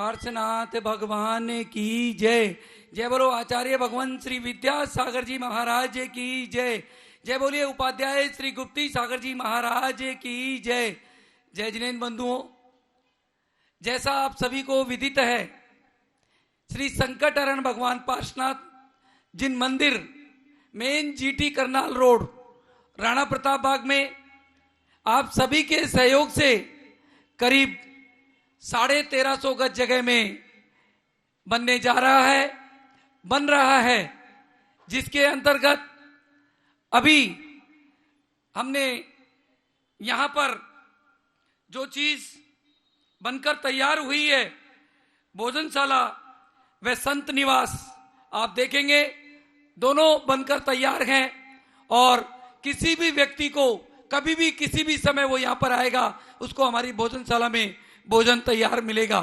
पार्श्वनाथ भगवान की जय। जय बोलो आचार्य भगवान श्री विद्यासागर जी महाराज की जय। जय बोलिए उपाध्याय श्री गुप्ती सागर जी महाराज की जय। जय जिनेन्द्र बंधुओं, जैसा आप सभी को विदित है, श्री संकटहरण भगवान पार्श्वनाथ जिन मंदिर main GT Karnal road Rana Pratap Bagh में आप सभी के सहयोग से करीब 1350 गज जगह में बनने जा रहा है, बन रहा है, जिसके अंतर्गत अभी हमने यहां पर जो चीज बनकर तैयार हुई है, भोजनशाला व संत निवास, आप देखेंगे दोनों बनकर तैयार हैं और किसी भी व्यक्ति को कभी भी किसी भी समय वो यहाँ पर आएगा उसको हमारी भोजनशाला में भोजन तैयार मिलेगा।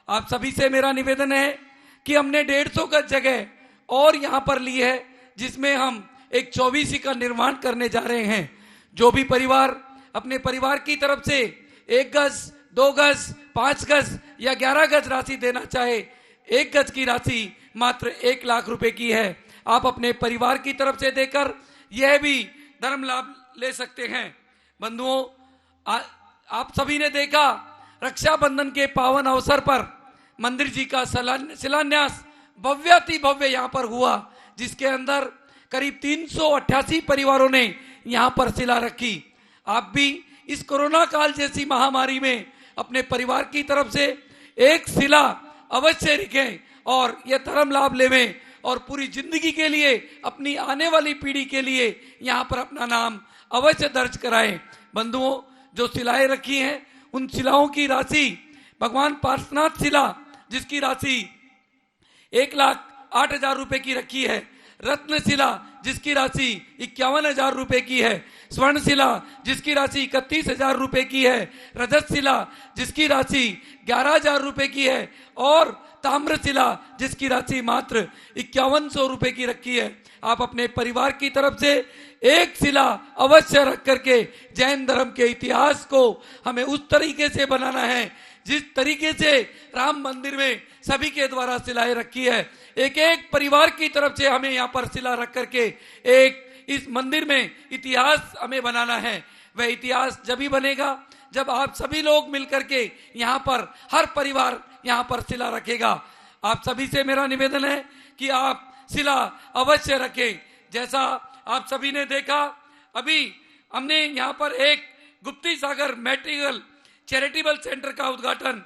आप सभी से मेरा निवेदन है कि हमने 150 गज जगह और यहाँ पर ली है, जिसमें हम एक 24 का निर्माण करने जा रहे हैं। जो भी परिवार अपने परिवार की तरफ से 1 गज, 2 गज, 5 गज या 11 गज राशि देना चाहे, 1 गज की राशि मात्र 1 लाख रुपए की है। आप अपने परिवार की तरफ से देकर यह भी धर्म लाभ ले सकते हैं। बंधुओं, आप सभी ने देखा रक्षाबंधन के पावन अवसर पर मंदिर जी का शिलान्यास भव्याति भव्य यहाँ पर हुआ, जिसके अंदर करीब 388 परिवारों ने यहाँ पर शिला रखी। आप भी इस कोरोना काल जैसी महामारी में अपने परिवार की तरफ से एक शिला अवश्य रखें और यह धर्म लाभ लेवें और पूरी जिंदगी के लिए अपनी आने वाली पीढ़ी के लिए यहाँ पर अपना नाम अवश्य दर्ज कराएं। बंधुओं, जो शिलाएं रखी हैं उन शिलाओं की राशि भगवान पार्श्वनाथ शिला जिसकी राशि 1,08,000 रुपए की रखी है, रत्न शिला जिसकी राशि 51,000 रुपए की है, स्वर्ण शिला जिसकी राशि 31,000 रुपए की है, रजत शिला जिसकी राशि 11,000 रुपए की है और ताम्र शिला जिसकी राशि मात्र 5100 रुपए की रखी है। आप अपने परिवार की तरफ से एक शिला अवश्य रख करके जैन धर्म के इतिहास को हमें उस तरीके से बनाना है जिस तरीके से राम मंदिर में सभी के द्वारा शिलाएं रखी है। एक एक परिवार की तरफ से हमें यहाँ पर शिला रख करके एक इस मंदिर में इतिहास हमें बनाना है। वह इतिहास जब ही बनेगा जब आप सभी लोग मिलकर के यहाँ पर हर परिवार यहाँ पर शिला रखेगा। आप सभी से मेरा निवेदन है कि आप शिला अवश्य रखें। जैसा आप सभी ने देखा, अभी हमने यहाँ पर एक गुप्ती सागर मैट्रिकल चैरिटेबल सेंटर का उद्घाटन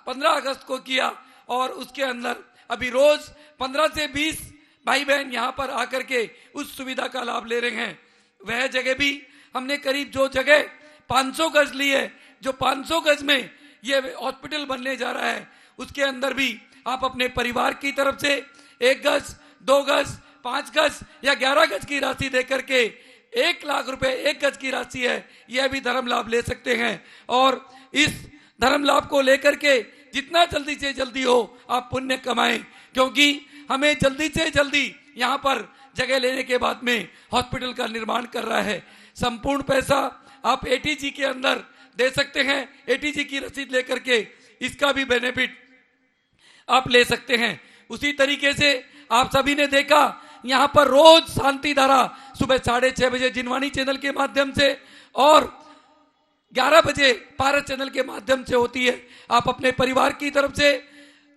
15 अगस्त को किया और उसके अंदर अभी रोज 15 से 20 भाई बहन यहाँ पर आकर के उस सुविधा का लाभ ले रहे हैं। वह जगह भी हमने करीब जो जगह 500 गज ली है, जो 500 गज में ये हॉस्पिटल बनने जा रहा है, उसके अंदर भी आप अपने परिवार की तरफ से 1 गज, 2 गज, 5 गज या 11 गज की राशि देकर के 1 लाख रुपए 1 गज की राशि है, यह भी धर्म लाभ ले सकते हैं। और इस धर्म लाभ को लेकर के जितना जल्दी से जल्दी हो आप पुण्य कमाएं, क्योंकि हमें जल्दी से जल्दी यहाँ पर जगह लेने के बाद में हॉस्पिटल का निर्माण कर रहा है। संपूर्ण पैसा आप एटीजी के अंदर दे सकते हैं। एटीजी की रसीद लेकर के इसका भी बेनिफिट आप ले सकते हैं। उसी तरीके से आप सभी ने देखा यहाँ पर रोज शांति धारा सुबह 6:30 बजे जिनवाणी चैनल के माध्यम से और 11 बजे पारस चैनल के माध्यम से होती है। आप अपने परिवार की तरफ से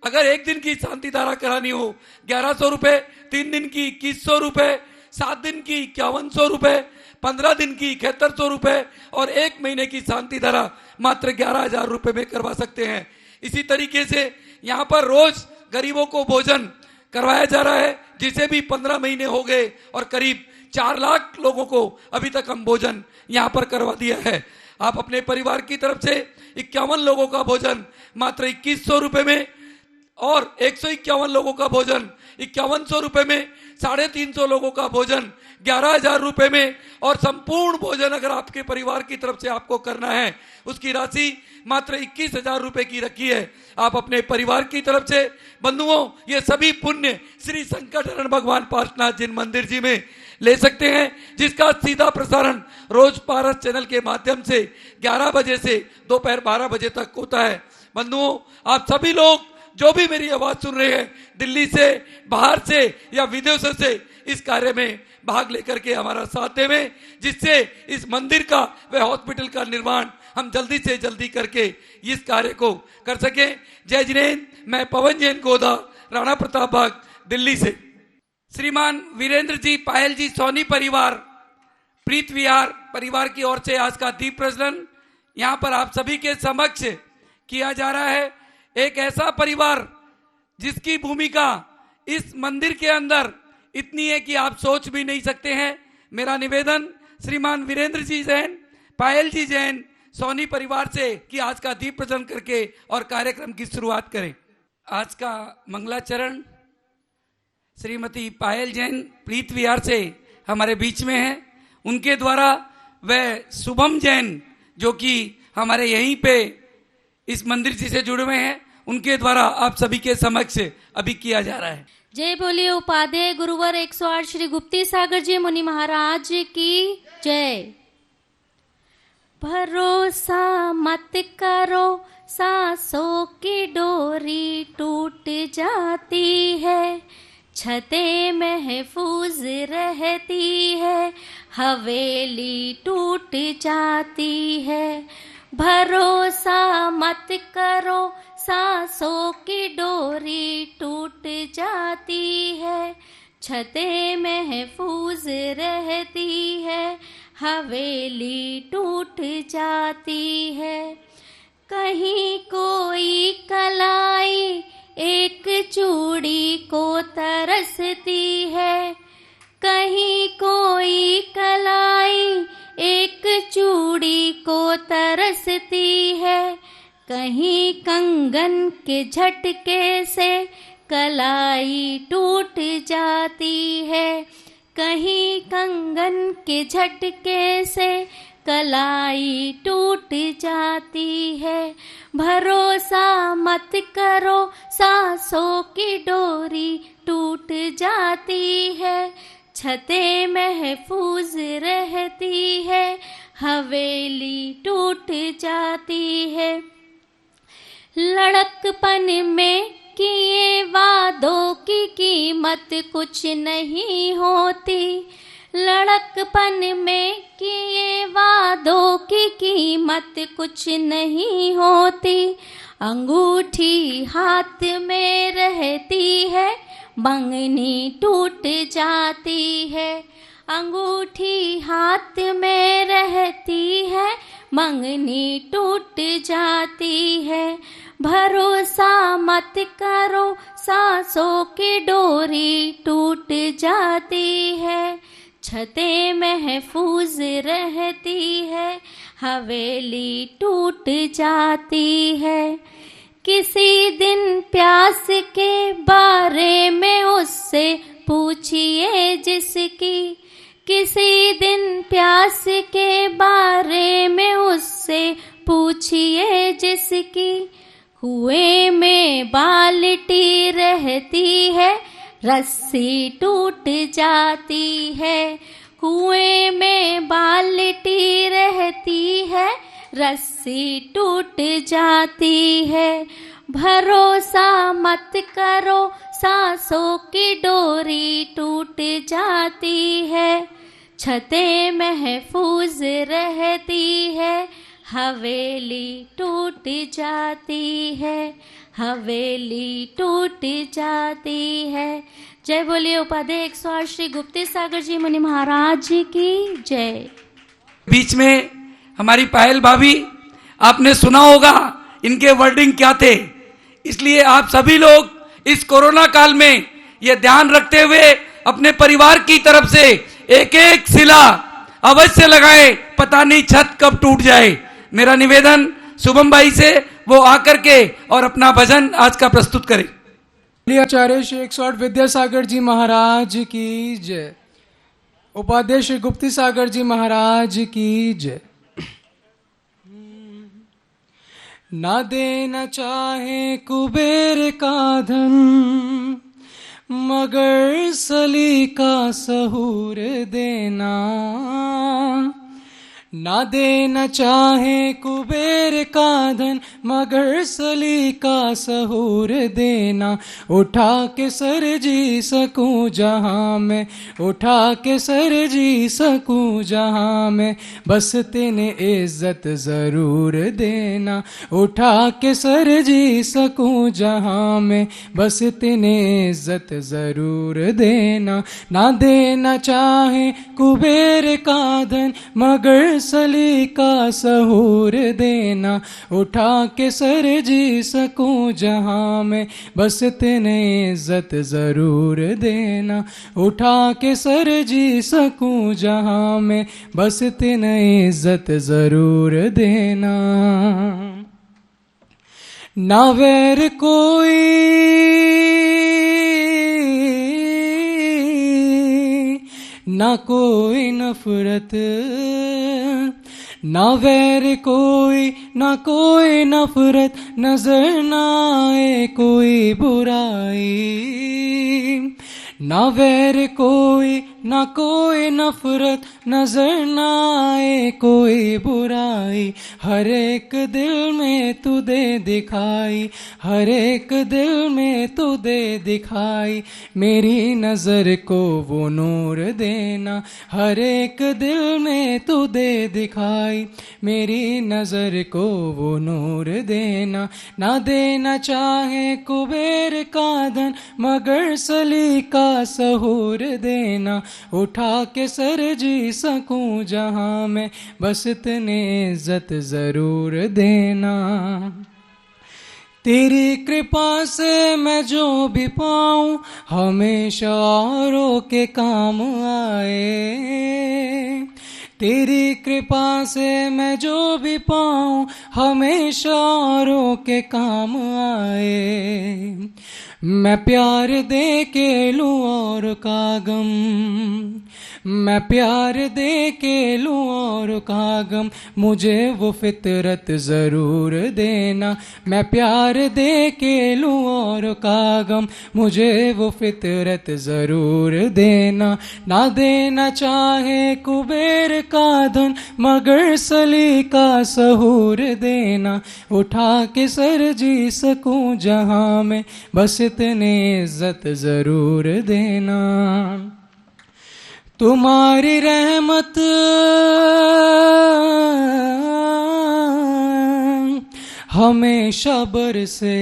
अगर 1 दिन की शांति धारा करानी हो 1100 रुपए, 3 दिन की 2100 रुपए, 7 दिन की 5100 रुपए, 15 दिन की 7100 रुपए और 1 महीने की शांति धारा मात्र 11,000 रुपए में करवा सकते हैं। इसी तरीके से यहाँ पर रोज गरीबों को भोजन करवाया जा रहा है, जिसे भी 15 महीने हो गए और करीब 4 लाख लोगों को अभी तक हम भोजन यहाँ पर करवा दिया है। आप अपने परिवार की तरफ से 51 लोगों का भोजन मात्र 2100 रुपए में और 151 लोगों का भोजन 5100 रुपए में, 350 लोगों का भोजन 11,000 रुपए में और संपूर्ण भोजन अगर आपके परिवार की तरफ से आपको करना है उसकी राशि मात्र 21,000 रुपए की रखी है। आप अपने परिवार की तरफ से बंधुओं ये सभी पुण्य श्री संकटहरण भगवान पार्श्वनाथ जिन मंदिर जी में ले सकते हैं, जिसका सीधा प्रसारण रोज पारस चैनल के माध्यम से 11 बजे से दोपहर 12 बजे तक होता है। बंधुओं, आप सभी लोग जो भी मेरी आवाज सुन रहे हैं दिल्ली से, बाहर से या विदेशों से, इस कार्य में भाग लेकर के हमारा साथ देवें, जिससे इस मंदिर का व हॉस्पिटल का निर्माण हम जल्दी से जल्दी करके इस कार्य को कर सके। जय जिनेंद्र। मैं पवन जैन गोदा, राणा प्रताप बाग, दिल्ली से। श्रीमान वीरेंद्र जी, पायल जी, सोनी परिवार, प्रीत विहार परिवार की ओर से आज का दीप प्रज्वलन यहाँ पर आप सभी के समक्ष किया जा रहा है। एक ऐसा परिवार जिसकी भूमिका इस मंदिर के अंदर इतनी है कि आप सोच भी नहीं सकते हैं। मेरा निवेदन श्रीमान वीरेंद्र जी जैन, पायल जी जैन, सोनी परिवार से कि आज का दीप प्रज्वलन करके और कार्यक्रम की शुरुआत करें। आज का मंगलाचरण श्रीमती पायल जैन प्रीत विहार से हमारे बीच में है, उनके द्वारा वह शुभम जैन जो कि हमारे यहीं पे इस मंदिर से जुड़े हुए हैं, उनके द्वारा आप सभी के समक्ष अभी किया जा रहा है। जय बोलिए उपाध्याय गुरुवर 108 श्री गुप्ती सागर जी मुनि महाराज की जय। भरोसा मत करो, सांसों की डोरी टूट जाती है, छतें महफूज रहती है, हवेली टूट जाती है। भरोसा मत करो, सांसों की डोरी टूट जाती है, छतें महफूज रहती है, हवेली टूट जाती है। कहीं कोई कलाई एक चूड़ी को तरसती है, कहीं कोई कलाई एक चूड़ी को तरसती है, कहीं कंगन के झटके से कलाई टूट जाती है, कहीं कंगन के झटके से कलाई टूट जाती है। भरोसा मत करो, सांसों की डोरी टूट जाती है, छतें महफूज रहती है, हवेली टूट जाती है। लड़कपन में किए वादों की कीमत कुछ नहीं होती, लड़कपन में किए वादों की कीमत कुछ नहीं होती। अंगूठी हाथ में रहती है, मंगनी टूट जाती है, अंगूठी हाथ में रहती है, मंगनी टूट जाती है। भरोसा मत करो, सांसों की डोरी टूट जाती है, छतें महफूज रहती है, हवेली टूट जाती है। किसी दिन प्यास के बारे में उससे पूछिए जिसकी, किसी दिन प्यास के बारे में उससे पूछिए जिसकी, कुएं में बाल्टी रहती है, रस्सी टूट जाती है, कुएं में बाल्टी रहती है, रस्सी टूट जाती है। भरोसा मत करो, सांसों की डोरी टूट जाती है, छतें महफूज रहती है, हवेली टूट जाती है, हवेली टूट जाती है। जय बोलिए उपाध्याय 108 श्री गुप्ती सागर जी मुनि महाराज की जय। बीच में हमारी पायल भाभी, आपने सुना होगा इनके वर्डिंग क्या थे, इसलिए आप सभी लोग इस कोरोना काल में ये ध्यान रखते हुए अपने परिवार की तरफ से एक एक शिला अवश्य लगाएं, पता नहीं छत कब टूट जाए। मेरा निवेदन शुभम भाई से, वो आकर के और अपना भजन आज का प्रस्तुत करें। आचार्य श्री 108 विद्यासागर जी महाराज की जय। उपाध्याय श्री गुप्ती सागर जी महाराज की जय। ना देना चाहे कुबेर का धन, मगर सलीका सहूर देना। ना देना चाहे कुबेर का धन मगर सलीका सहूर देना, उठा के सर जी सकूं जहां मैं, उठा के सर जी सकूं जहां मैं, बस तेने इज्जत जरूर देना, उठा के सर जी सकूं जहां मैं, बस तेने इज्जत जरूर देना। ना देना चाहे कुबेर का धन मगर सलीका सहूर देना, उठा के सर जी सकूं जहां मैं, बस तेने इज्जत जरूर देना, उठा के सर जी सकूं जहां मैं, बस तेने इज्जत जरूर देना। ना वैर कोई ना कोई नफरत, ना वैर कोई ना कोई नफरत, नजर ना आए कोई बुराई, ना वैर कोई ना कोई नफरत, नजर ना आए कोई बुराई, हर एक दिल में तू दे दिखाई, हर एक दिल में तू दे दिखाई, मेरी नजर को वो नूर देना, हर एक दिल में तू दे दिखाई, मेरी नजर को वो नूर देना। ना देना चाहे कुबेर का धन मगर सलीका सहूर देना, उठा के सर जी सकूं जहां मैं, बस इतने इज्जत जरूर देना। तेरी कृपा से मैं जो भी पाऊं हमेशा औरों के काम आए, तेरी कृपा से मैं जो भी पाऊं हमेशा औरों के काम आए, मैं प्यार दे के लूं और का गम, मैं प्यार दे के लूं और का गम, मुझे वो फितरत जरूर देना, मैं प्यार दे के लूं और का गम, मुझे वो फितरत जरूर देना। ना देना चाहे कुबेर का धन मगर सलीका सहूर देना, उठा के सर जी सकूं जहां में, बस इतने इज्जत जरूर देना। तुम्हारी रहमत हमेशा बरसे,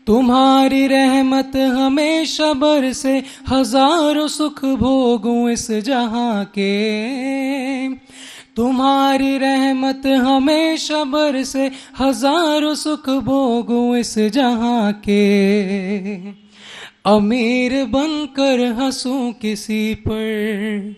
तुम्हारी रहमत हमेशा बरसे, हजारों सुख भोगूं इस जहां के, तुम्हारी रहमत हमेशा बरसे, हजारों सुख भोगूं इस जहां के, अमीर बनकर हंसूं किसी पर,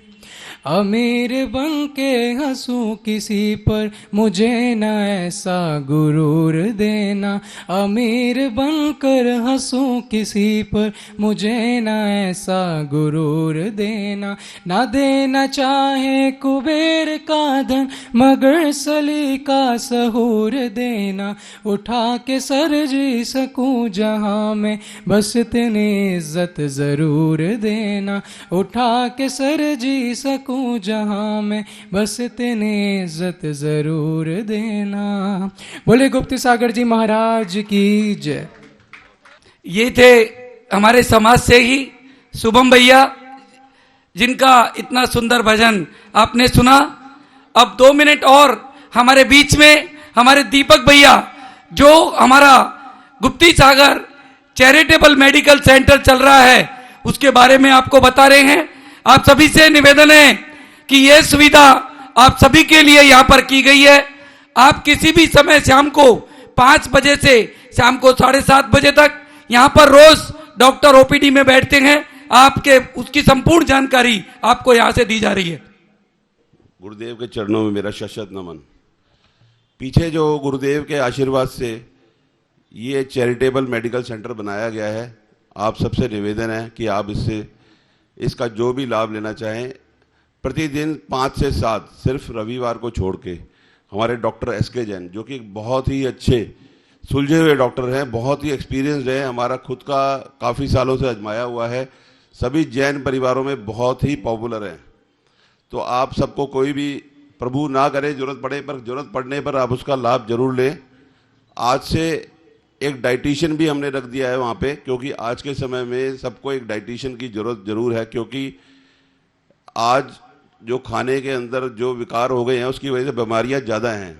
अमीर बन के हंसूं किसी पर, मुझे न ऐसा गुरूर देना, अमीर बनकर हंसूं किसी पर, मुझे न ऐसा गुरूर देना। ना देना चाहे कुबेर का धन मगर सलीका सहूर देना, उठा के सर जी सकूं जहां में, बस इतनी इज्जत जरूर देना, उठा के सर जी सकूं जहां में, बस इतनी इज्जत जरूर देना। बोले गुप्ती सागर जी महाराज की जय। ये थे हमारे समाज से ही शुभम भैया, जिनका इतना सुंदर भजन आपने सुना। अब 2 मिनट और हमारे बीच में हमारे दीपक भैया, जो हमारा गुप्ती सागर चैरिटेबल मेडिकल सेंटर चल रहा है उसके बारे में आपको बता रहे हैं। आप सभी से निवेदन है कि यह सुविधा आप सभी के लिए यहाँ पर की गई है। आप किसी भी समय शाम को 5 बजे से शाम को 7:30 बजे तक यहाँ पर रोज डॉक्टर ओपीडी में बैठते हैं। आपके उसकी संपूर्ण जानकारी आपको यहाँ से दी जा रही है। गुरुदेव के चरणों में मेरा शत नमन। पीछे जो गुरुदेव के आशीर्वाद से ये चैरिटेबल मेडिकल सेंटर बनाया गया है, आप सबसे निवेदन है कि आप इसका जो भी लाभ लेना चाहें, प्रतिदिन 5 से 7 सिर्फ रविवार को छोड़ के हमारे डॉक्टर एसके जैन, जो कि बहुत ही अच्छे सुलझे हुए डॉक्टर हैं, बहुत ही एक्सपीरियंसड है, हमारा खुद का काफ़ी सालों से आजमाया हुआ है, सभी जैन परिवारों में बहुत ही पॉपुलर हैं। तो आप सबको कोई भी प्रभु ना करे जरूरत पड़ने पर आप उसका लाभ जरूर लें। आज से एक डाइटिशियन भी हमने रख दिया है वहाँ पे, क्योंकि आज के समय में सबको एक डाइटिशियन की जरूरत जरूर है, क्योंकि आज जो खाने के अंदर जो विकार हो गए हैं उसकी वजह से बीमारियाँ ज़्यादा हैं।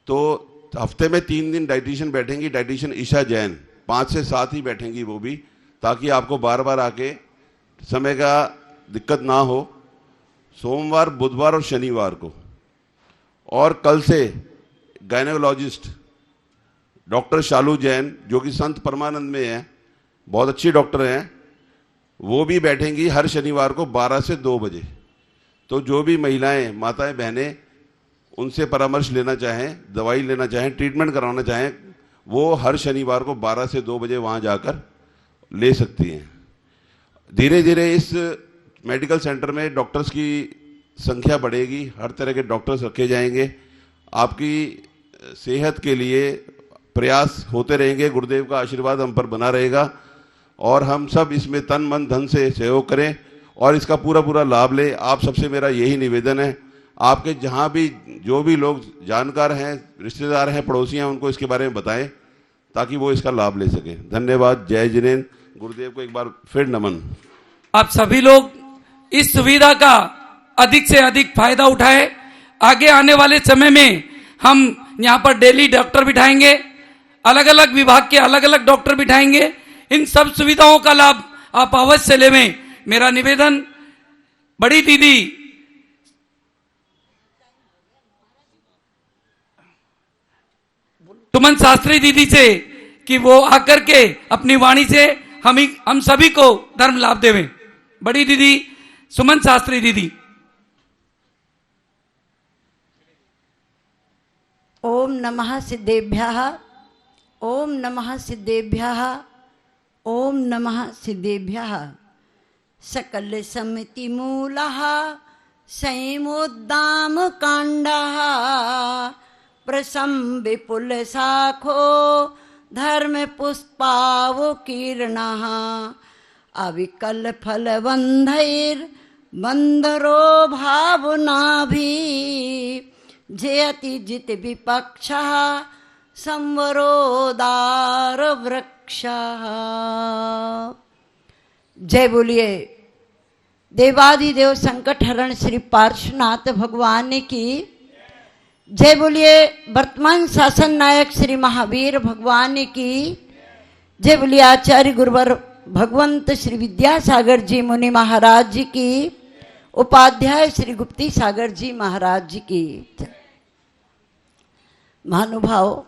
तो हफ्ते में 3 दिन डाइटिशियन बैठेंगी, डाइटिशियन ईशा जैन 5 से 7 ही बैठेंगी वो भी, ताकि आपको बार बार आके समय का दिक्कत ना हो। सोमवार, बुधवार और शनिवार को। और कल से गायनेकोलॉजिस्ट डॉक्टर शालू जैन, जो कि संत परमानंद में है, बहुत अच्छी डॉक्टर हैं, वो भी बैठेंगी हर शनिवार को 12 से 2 बजे। तो जो भी महिलाएं, माताएं, बहनें उनसे परामर्श लेना चाहें, दवाई लेना चाहें, ट्रीटमेंट कराना चाहें, वो हर शनिवार को 12 से 2 बजे वहाँ जाकर ले सकती हैं। धीरे धीरे इस मेडिकल सेंटर में डॉक्टर्स की संख्या बढ़ेगी, हर तरह के डॉक्टर्स रखे जाएंगे। आपकी सेहत के लिए प्रयास होते रहेंगे, गुरुदेव का आशीर्वाद हम पर बना रहेगा और हम सब इसमें तन मन धन से सहयोग करें और इसका पूरा लाभ लें। आप सबसे मेरा यही निवेदन है, आपके जहाँ भी जो भी लोग जानकार हैं, रिश्तेदार हैं, पड़ोसी हैं, उनको इसके बारे में बताएं ताकि वो इसका लाभ ले सकें। धन्यवाद। जय जिनेन्द्र। गुरुदेव को एक बार फिर नमन। आप सभी लोग इस सुविधा का अधिक से अधिक फायदा उठाएं। आगे आने वाले समय में हम यहाँ पर डेली डॉक्टर बिठाएंगे, अलग अलग विभाग के अलग अलग डॉक्टर बिठाएंगे। इन सब सुविधाओं का लाभ आप अवश्य लेवें। मेरा निवेदन बड़ी दीदी सुमन शास्त्री दीदी से कि वो आकर के अपनी वाणी से हम सभी को धर्म लाभ देवें। बड़ी दीदी सुमन शास्त्री दीदी। ओम नमः सिद्धेभ्यः, ओम नमः सिद्धेभ्यः, ओम नमः सिद्धेभ्यः। सकल समिति मूलः संयमोद्दाम कांडः, प्रसम विपुल शाखो धर्म पुष्पावकीर्णः, अविकल फल बंधैर बंधरो भावनाभि, जयति जित विपक्षः संवरोदार वृक्षः। जय बोलिए देवादिदेव संकट हरण श्री पार्श्वनाथ भगवान की जय। बोलिए वर्तमान शासन नायक श्री महावीर भगवान की जय। बोलिए आचार्य गुरुवर भगवंत श्री विद्यासागर जी मुनि महाराज जी की, उपाध्याय श्री गुप्ती सागर जी महाराज जी की। महानुभाव,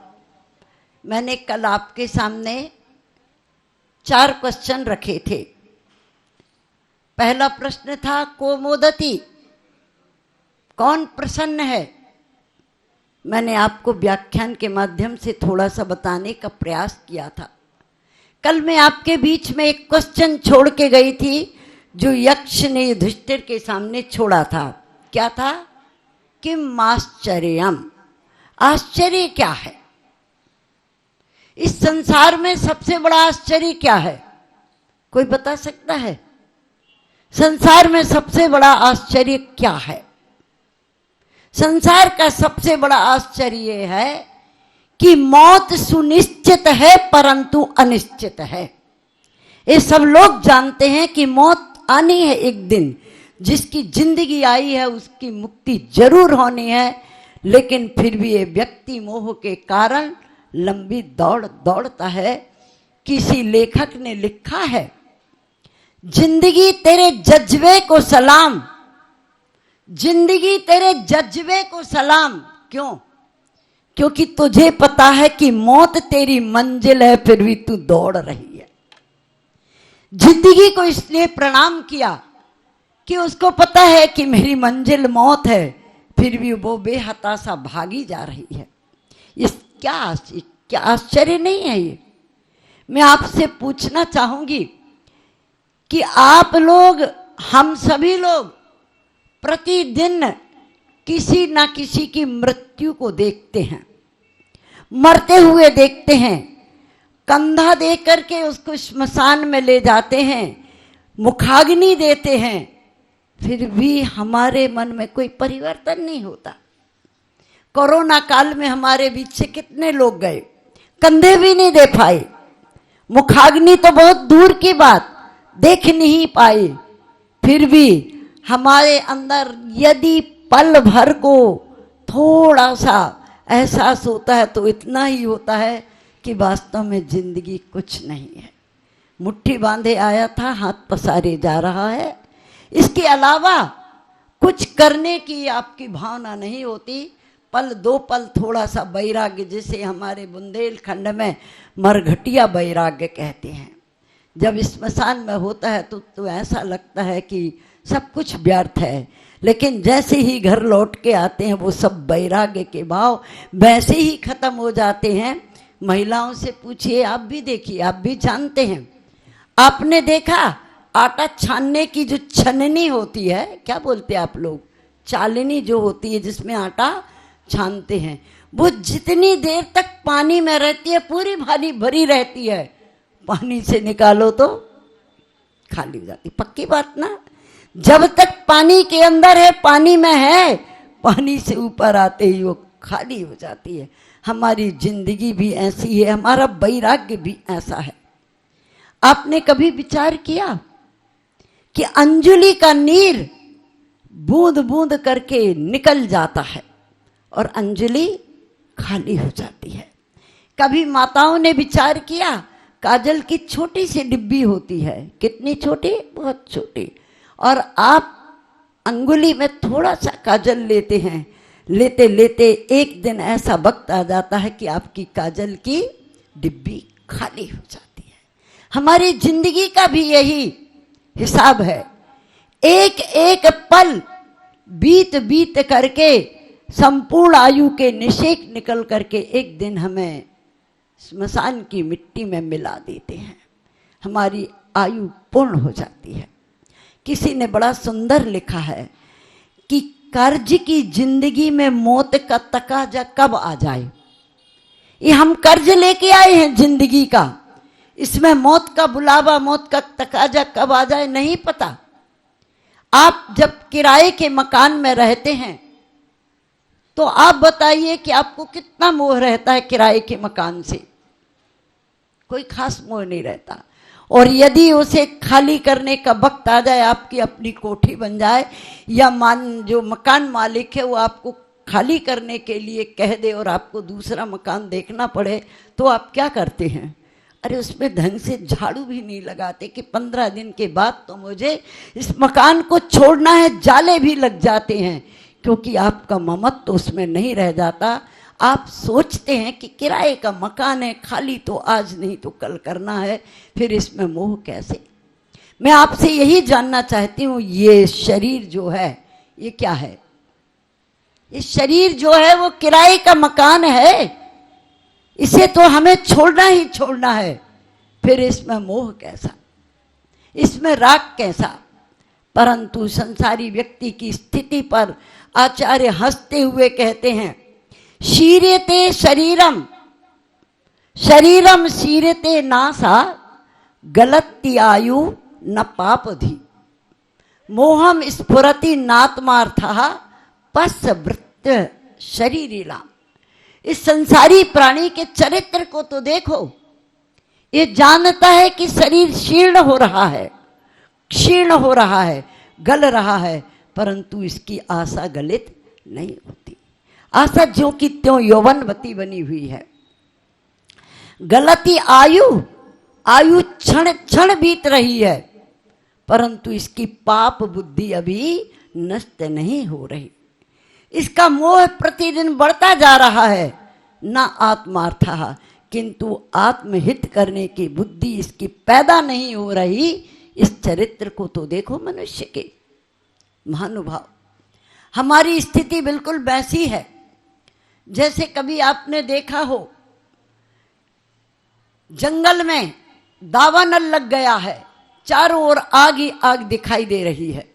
मैंने कल आपके सामने 4 क्वेश्चन रखे थे। पहला प्रश्न था को मोदति, कौन प्रसन्न है। मैंने आपको व्याख्यान के माध्यम से थोड़ा सा बताने का प्रयास किया था। कल मैं आपके बीच में एक क्वेश्चन छोड़ के गई थी जो यक्ष ने युधिष्ठिर के सामने छोड़ा था। क्या था? किम आश्चर्यम, आश्चर्य क्या है। इस संसार में सबसे बड़ा आश्चर्य क्या है, कोई बता सकता है? संसार में सबसे बड़ा आश्चर्य क्या है? संसार का सबसे बड़ा आश्चर्य है कि मौत सुनिश्चित है परंतु अनिश्चित है। ये सब लोग जानते हैं कि मौत आनी है एक दिन, जिसकी जिंदगी आई है उसकी मुक्ति जरूर होनी है, लेकिन फिर भी ये व्यक्ति मोह के कारण लंबी दौड़ दौड़ता है। किसी लेखक ने लिखा है, जिंदगी तेरे जज्बे को सलाम, जिंदगी तेरे जज्बे को सलाम। क्यों? क्योंकि तुझे पता है कि मौत तेरी मंजिल है, फिर भी तू दौड़ रही है। जिंदगी को इसलिए प्रणाम किया कि उसको पता है कि मेरी मंजिल मौत है, फिर भी वो बेहताशा भागी जा रही है। इस क्या आश्चर्य नहीं है ये? मैं आपसे पूछना चाहूंगी कि आप लोग, हम सभी लोग प्रतिदिन किसी ना किसी की मृत्यु को देखते हैं, मरते हुए देखते हैं। कंधा दे करके उसको श्मशान में ले जाते हैं, मुखाग्नि देते हैं, फिर भी हमारे मन में कोई परिवर्तन नहीं होता। कोरोना काल में हमारे बीच से कितने लोग गए, कंधे भी नहीं दे पाए, मुखाग्नि तो बहुत दूर की बात, देख नहीं पाए। फिर भी हमारे अंदर यदि पल भर को थोड़ा सा एहसास होता है तो इतना ही होता है कि वास्तव में जिंदगी कुछ नहीं है। मुट्ठी बांधे आया था, हाथ पसारे जा रहा है। इसके अलावा कुछ करने की आपकी भावना नहीं होती। पल दो पल थोड़ा सा वैराग्य, जिसे हमारे बुंदेलखंड में मरघटिया वैराग्य कहते हैं, जब स्मशान में होता है तो ऐसा लगता है कि सब कुछ व्यर्थ है। लेकिन जैसे ही घर लौट के आते हैं वो सब वैराग्य के भाव वैसे ही खत्म हो जाते हैं। महिलाओं से पूछिए, आप भी देखिए, आप भी जानते हैं। आपने देखा आटा छानने की जो छननी होती है, क्या बोलते हैं आप लोग, चालनी जो होती है जिसमें आटा छानते हैं, वो जितनी देर तक पानी में रहती है पूरी भारी भरी रहती है, पानी से निकालो तो खाली हो जाती। पक्की बात ना। जब तक पानी के अंदर है, पानी में है, पानी से ऊपर आते ही वो खाली हो जाती है। हमारी जिंदगी भी ऐसी है, हमारा वैराग्य भी ऐसा है। आपने कभी विचार किया कि अंजलि का नीर बूंद बूंद करके निकल जाता है और अंजलि खाली हो जाती है। कभी माताओं ने विचार किया, काजल की छोटी सी डिब्बी होती है, कितनी छोटी, बहुत छोटी, और आप अंगुली में थोड़ा सा काजल लेते हैं, लेते लेते एक दिन ऐसा वक्त आ जाता है कि आपकी काजल की डिब्बी खाली हो जाती है। हमारी जिंदगी का भी यही हिसाब है। एक एक पल बीत बीत करके संपूर्ण आयु के निषेक निकल करके एक दिन हमें स्मशान की मिट्टी में मिला देते हैं, हमारी आयु पूर्ण हो जाती है। किसी ने बड़ा सुंदर लिखा है कि कर्ज की जिंदगी में मौत का तकाजा कब आ जाए। ये हम कर्ज लेके आए हैं जिंदगी का, इसमें मौत का बुलावा, मौत का तकाजा कब आ जाए नहीं पता। आप जब किराए के मकान में रहते हैं तो आप बताइए कि आपको कितना मोह रहता है किराए के मकान से। कोई खास मोह नहीं रहता। और यदि उसे खाली करने का वक्त आ जाए, आपकी अपनी कोठी बन जाए, या जो मकान मालिक है वो आपको खाली करने के लिए कह दे और आपको दूसरा मकान देखना पड़े, तो आप क्या करते हैं? अरे उसमें ढंग से झाड़ू भी नहीं लगाते कि 15 दिन के बाद तो मुझे इस मकान को छोड़ना है, जाले भी लग जाते हैं, क्योंकि आपका ममत्व तो उसमें नहीं रह जाता। आप सोचते हैं कि किराए का मकान है, खाली तो आज नहीं तो कल करना है, फिर इसमें मोह कैसे? मैं आपसे यही जानना चाहती हूँ, ये शरीर जो है ये क्या है? ये शरीर जो है वो किराए का मकान है, इसे तो हमें छोड़ना ही छोड़ना है, फिर इसमें मोह कैसा, इसमें राग कैसा? परंतु संसारी व्यक्ति की स्थिति पर आचार्य हंसते हुए कहते हैं, शीर्यते शरीरम शरीरम शीर्यते नासा गलती आयु न पापधि मोहम स्फुरति नात्मार्थः पश्य वृत्त शरीरिलाम। इस संसारी प्राणी के चरित्र को तो देखो, ये जानता है कि शरीर शीर्ण हो रहा है, क्षीण हो रहा है, गल रहा है, परंतु इसकी आशा गलित नहीं होती। आशा ज्यों की त्यों यौवनवती बनी हुई है। गलती आयु, आयु क्षण क्षण बीत रही है, परंतु इसकी पाप बुद्धि अभी नष्ट नहीं हो रही। इसका मोह प्रतिदिन बढ़ता जा रहा है, न आत्मार्थः, किंतु आत्महित करने की बुद्धि इसकी पैदा नहीं हो रही। इस चरित्र को तो देखो मनुष्य के। महानुभाव, हमारी स्थिति बिल्कुल वैसी है जैसे कभी आपने देखा हो जंगल में दावानल लग गया है, चारों ओर आग ही आग दिखाई दे रही है,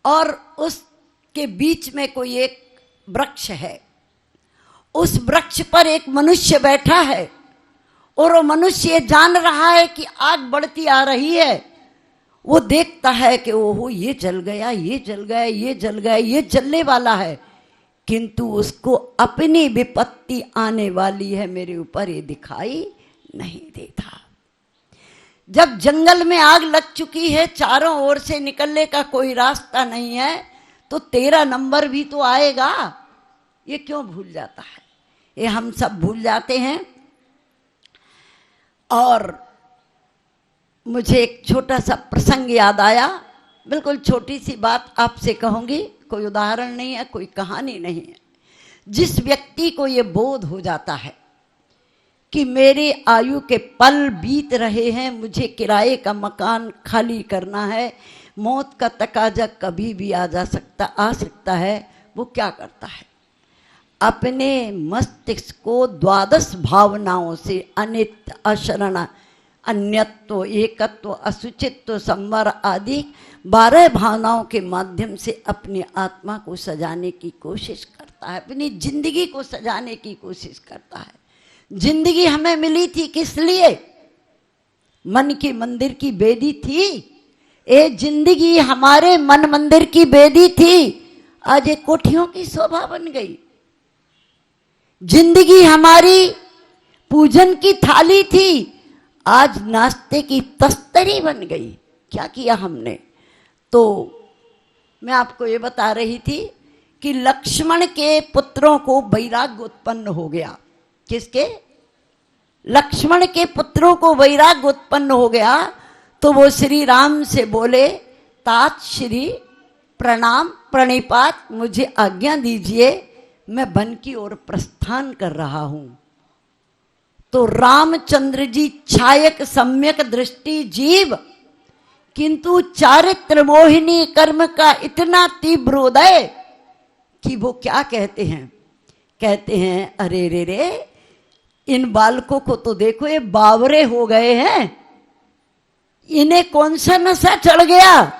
और उसके बीच में कोई एक वृक्ष है। उस वृक्ष पर एक मनुष्य बैठा है और वो मनुष्य जान रहा है कि आग बढ़ती आ रही है, वो देखता है कि ओहो ये जल गया, ये जल गया, ये जल गया, ये जलने वाला है, किंतु उसको अपनी विपत्ति आने वाली है मेरे ऊपर ये दिखाई नहीं देता। जब जंगल में आग लग चुकी है, चारों ओर से निकलने का कोई रास्ता नहीं है, तो तेरा नंबर भी तो आएगा। ये क्यों भूल जाता है? ये हम सब भूल जाते हैं। और मुझे एक छोटा सा प्रसंग याद आया, बिल्कुल छोटी सी बात आपसे कहूंगी, कोई उदाहरण नहीं है, कोई कहानी नहीं है। जिस व्यक्ति को ये बोध हो जाता है कि मेरे आयु के पल बीत रहे हैं, मुझे किराए का मकान खाली करना है, मौत का तकाजा कभी भी आ सकता है, वो क्या करता है? अपने मस्तिष्क को द्वादश भावनाओं से अनित्य, अशरण, अन्यत्व, एकत्व, असुचित्व, संवर आदि 12 भावनाओं के माध्यम से अपनी आत्मा को सजाने की कोशिश करता है, अपनी जिंदगी को सजाने की कोशिश करता है। जिंदगी हमें मिली थी किस लिए? मन की मंदिर की बेदी थी। ये जिंदगी हमारे मन मंदिर की बेदी थी, आज ये कोठियों की शोभा बन गई। जिंदगी हमारी पूजन की थाली थी, आज नाश्ते की तस्तरी बन गई। क्या किया हमने? तो मैं आपको ये बता रही थी कि लक्ष्मण के पुत्रों को वैराग्य उत्पन्न हो गया। किसके? लक्ष्मण के पुत्रों को वैराग्य उत्पन्न हो गया। तो वो श्री राम से बोले, तात श्री प्रणाम प्रणिपात, मुझे आज्ञा दीजिए, मैं वन की ओर प्रस्थान कर रहा हूं। तो रामचंद्र जी छायक सम्यक दृष्टि जीव, किंतु चारित्र मोहिनी कर्म का इतना तीव्र उदय कि वो क्या कहते हैं? कहते हैं, अरे रे रे, इन बालकों को तो देखो, ये बावरे हो गए हैं, इन्हें कौन सा नशा चढ़ गया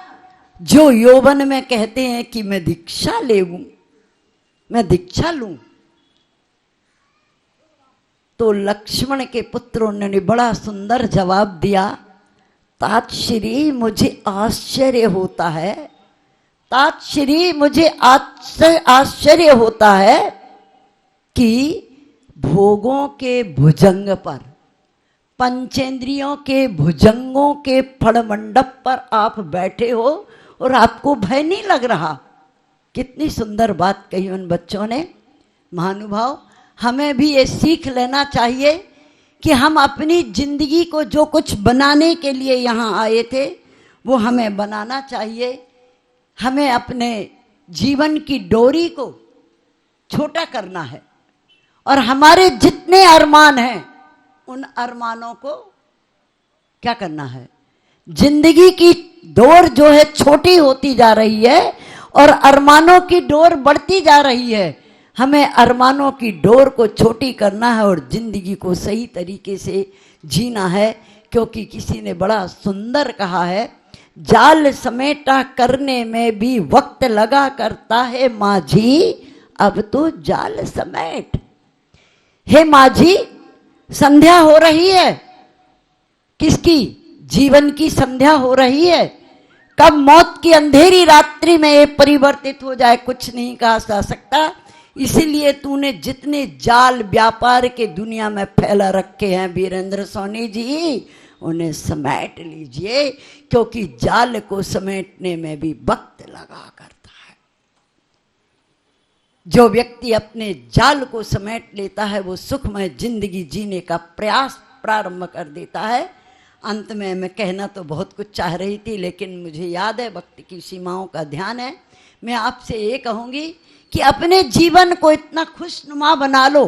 जो यौवन में कहते हैं कि मैं दीक्षा लेऊं, मैं दीक्षा लूं। तो लक्ष्मण के पुत्रों ने बड़ा सुंदर जवाब दिया, तात श्री मुझे आश्चर्य होता है, तात श्री मुझे आश्चर्य होता है कि भोगों के भुजंग पर, पंचेंद्रियों के भुजंगों के फड़मंडप पर आप बैठे हो और आपको भय नहीं लग रहा। कितनी सुंदर बात कही उन बच्चों ने। महानुभाव, हमें भी ये सीख लेना चाहिए कि हम अपनी जिंदगी को जो कुछ बनाने के लिए यहाँ आए थे वो हमें बनाना चाहिए। हमें अपने जीवन की डोरी को छोटा करना है और हमारे जितने अरमान हैं उन अरमानों को क्या करना है? जिंदगी की डोर जो है छोटी होती जा रही है और अरमानों की डोर बढ़ती जा रही है। हमें अरमानों की डोर को छोटी करना है और जिंदगी को सही तरीके से जीना है, क्योंकि किसी ने बड़ा सुंदर कहा है, जाल समेटा करने में भी वक्त लगा करता है माझी, अब तो जाल समेट। हे माझी, संध्या हो रही है। किसकी? जीवन की संध्या हो रही है। कब मौत की अंधेरी रात्रि में ये परिवर्तित हो जाए कुछ नहीं कहा जा सकता। इसीलिए तूने जितने जाल व्यापार के दुनिया में फैला रखे हैं वीरेंद्र सोनी जी, उन्हें समेट लीजिए, क्योंकि जाल को समेटने में भी वक्त लगा करता है। जो व्यक्ति अपने जाल को समेट लेता है वो सुखमय जिंदगी जीने का प्रयास प्रारंभ कर देता है। अंत में मैं कहना तो बहुत कुछ चाह रही थी, लेकिन मुझे याद है वक्त की सीमाओं का ध्यान है। मैं आपसे ये कहूँगी कि अपने जीवन को इतना खुशनुमा बना लो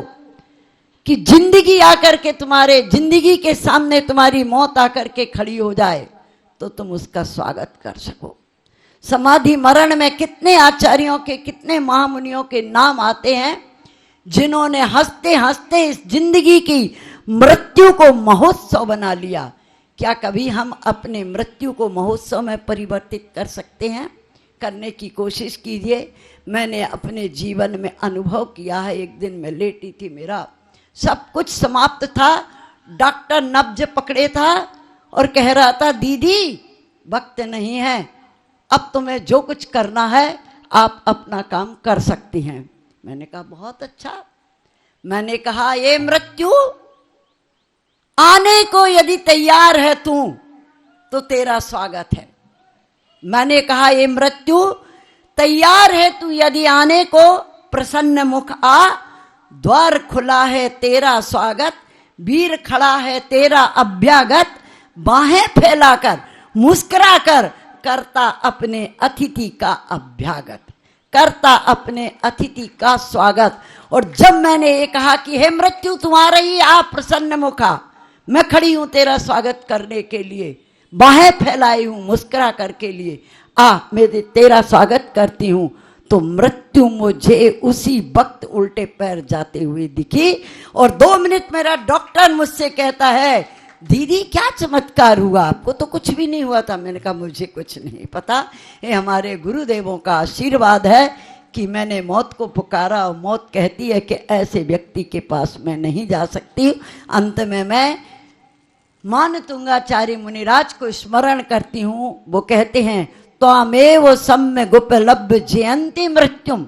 कि जिंदगी आकर के तुम्हारे जिंदगी के सामने तुम्हारी मौत आकर के खड़ी हो जाए तो तुम उसका स्वागत कर सको। समाधि मरण में कितने आचार्यों के, कितने महामुनियों के नाम आते हैं जिन्होंने हंसते हंसते इस जिंदगी की मृत्यु को महोत्सव बना लिया। क्या कभी हम अपने मृत्यु को महोत्सव में परिवर्तित कर सकते हैं? करने की कोशिश कीजिए। मैंने अपने जीवन में अनुभव किया है। एक दिन मैं लेटी थी, मेरा सब कुछ समाप्त था, डॉक्टर नब्ज पकड़े था और कह रहा था, दीदी वक्त नहीं है, अब तुम्हें जो कुछ करना है आप अपना काम कर सकती हैं। मैंने कहा बहुत अच्छा। मैंने कहा ये मृत्यु आने को यदि तैयार है तू तो तेरा स्वागत है। मैंने कहा ये मृत्यु तैयार है तू यदि आने को, प्रसन्न मुख आ, द्वार खुला है तेरा स्वागत, वीर खड़ा है तेरा अभ्यागत, बाहें फैलाकर मुस्कुराकर करता अपने अतिथि का अभ्यागत, करता अपने अतिथि का स्वागत। और जब मैंने ये कहा कि हे मृत्यु तू आ रही, आप प्रसन्न मुखा, मैं खड़ी हूं तेरा स्वागत करने के लिए, बाहें फैलाई हूं मुस्कुरा करके लिए, आ मैं तेरा स्वागत करती हूं, तो मृत्यु मुझे उसी वक्त उल्टे पैर जाते हुए दिखी। और 2 मिनट मेरा डॉक्टर मुझसे कहता है दीदी क्या चमत्कार हुआ, आपको तो कुछ भी नहीं हुआ था। मैंने कहा मुझे कुछ नहीं पता, ये हमारे गुरुदेवों का आशीर्वाद है कि मैंने मौत को पुकारा और मौत कहती है कि ऐसे व्यक्ति के पास मैं नहीं जा सकती। अंत में मैं मानतुंगाचार्य मुनिराज को स्मरण करती हूँ। वो कहते हैं त्वामेव सम्य गुपलब्ध जयंती मृत्युम,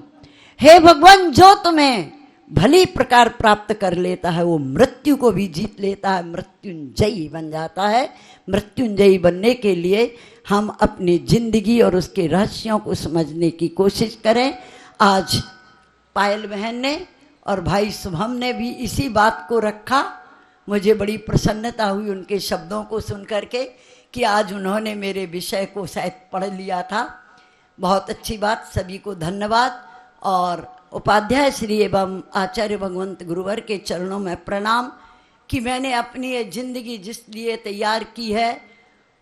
हे भगवान जो तुम्हें भली प्रकार प्राप्त कर लेता है वो मृत्यु को भी जीत लेता है, मृत्युंजयी बन जाता है। मृत्युंजयी बनने के लिए हम अपनी जिंदगी और उसके रहस्यों को समझने की कोशिश करें। आज पायल बहन ने और भाई शुभम ने भी इसी बात को रखा। मुझे बड़ी प्रसन्नता हुई उनके शब्दों को सुन करके कि आज उन्होंने मेरे विषय को शायद पढ़ लिया था। बहुत अच्छी बात, सभी को धन्यवाद। और उपाध्याय श्री एवं आचार्य भगवंत गुरुवर के चरणों में प्रणाम कि मैंने अपनी ये जिंदगी जिस लिए तैयार की है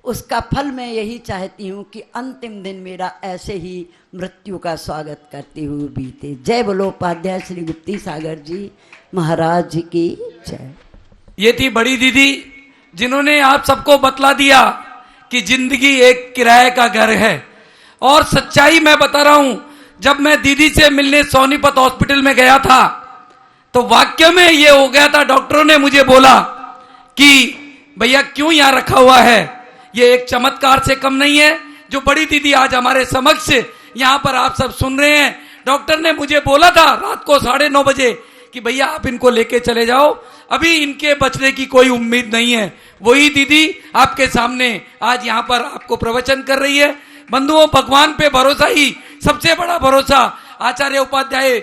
उसका फल मैं यही चाहती हूँ कि अंतिम दिन मेरा ऐसे ही मृत्यु का स्वागत करते हुए बीते। जय बोलो उपाध्याय श्री गुप्ती सागर जी महाराज की जय। ये थी बड़ी दीदी जिन्होंने आप सबको बतला दिया कि जिंदगी एक किराए का घर है। और सच्चाई मैं बता रहा हूं, जब मैं दीदी से मिलने सोनीपत हॉस्पिटल में गया था तो वाक्य में ये हो गया था, डॉक्टरों ने मुझे बोला कि भैया क्यों यहां रखा हुआ है, ये एक चमत्कार से कम नहीं है जो बड़ी दीदी आज हमारे समक्ष यहां पर आप सब सुन रहे हैं। डॉक्टर ने मुझे बोला था रात को 9:30 बजे कि भैया आप इनको लेके चले जाओ, अभी इनके बचने की कोई उम्मीद नहीं है। वही दीदी आपके सामने आज यहां पर आपको प्रवचन कर रही है। बंधुओं, भगवान पे भरोसा ही सबसे बड़ा भरोसा, आचार्य उपाध्याय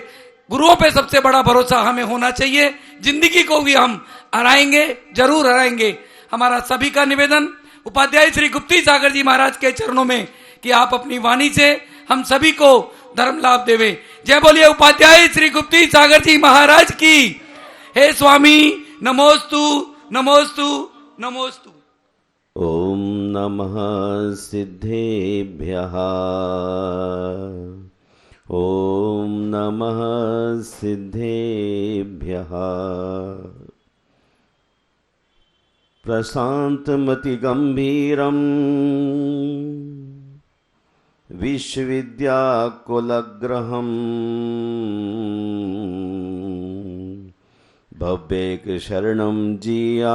गुरुओं पे सबसे बड़ा भरोसा हमें होना चाहिए। जिंदगी को भी हम हराएंगे, जरूर हराएंगे। हमारा सभी का निवेदन उपाध्याय श्री गुप्ती सागर जी महाराज के चरणों में कि आप अपनी वाणी से हम सभी को धर्म लाभ देवे। जय बोलिए उपाध्याय श्री गुप्ती सागर जी महाराज की। हे स्वामी नमोस्तु नमोस्तु नमोस्तु। ओम नमः सिद्धेभ्यः, ओम नमः सिद्धेभ्यः। प्रशान्तमतिगम्भीरं विश्वविद्याकुलगृहं भव्यैकशरणं जीयात्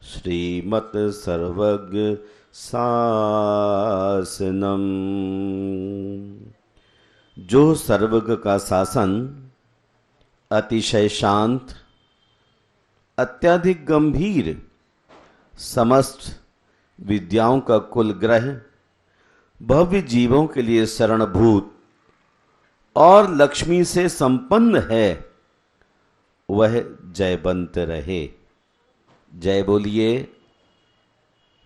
श्रीमत् सर्वज्ञ शासनम। जो सर्वज्ञ का शासन अतिशय शांत, अत्यधिक गंभीर, समस्त विद्याओं का कुल ग्रह, भव्य जीवों के लिए शरणभूत और लक्ष्मी से संपन्न है, वह जयवंत रहे। जय बोलिए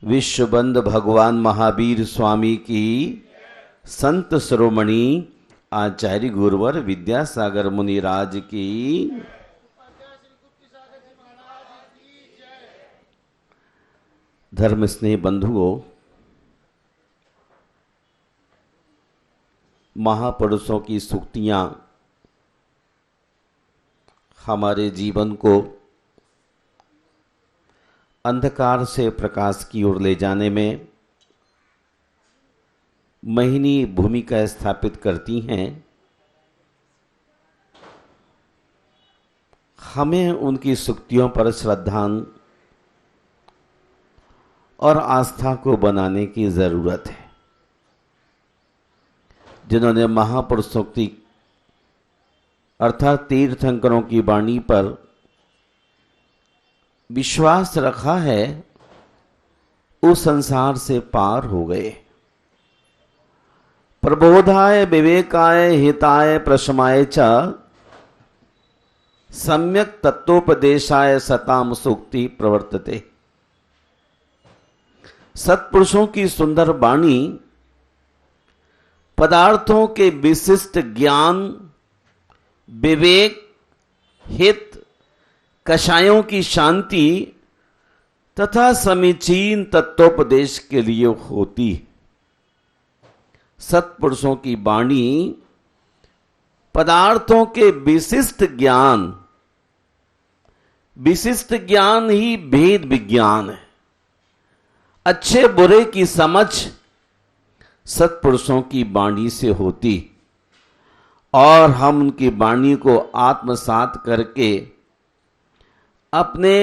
विश्वबंद भगवान महावीर स्वामी की, संत शिरोमणि आचार्य गुरुवर विद्यासागर मुनिराज की। धर्म स्नेह बंधुओं, महापुरुषों की सूक्तियां हमारे जीवन को अंधकार से प्रकाश की ओर ले जाने में महिनी भूमिका स्थापित करती हैं। हमें उनकी सूक्तियों पर श्रद्धा और आस्था को बनाने की जरूरत है। जिन्होंने महापुरुषों की अर्थात तीर्थंकरों की वाणी पर विश्वास रखा है, उस संसार से पार हो गए। प्रबोधाय विवेकाय हिताय प्रशमाय च सम्यक तत्वोपदेशाय सताम सूक्ति प्रवर्तते। सत्पुरुषों की सुंदर वाणी पदार्थों के विशिष्ट ज्ञान, विवेक, हित, कषायों की शांति तथा समीचीन तत्वोपदेश के लिए होती। सत्पुरुषों की वाणी पदार्थों के विशिष्ट ज्ञान ही भेद विज्ञान है। अच्छे बुरे की समझ सत्पुरुषों की वाणी से होती और हम उनकी वाणी को आत्मसात करके अपने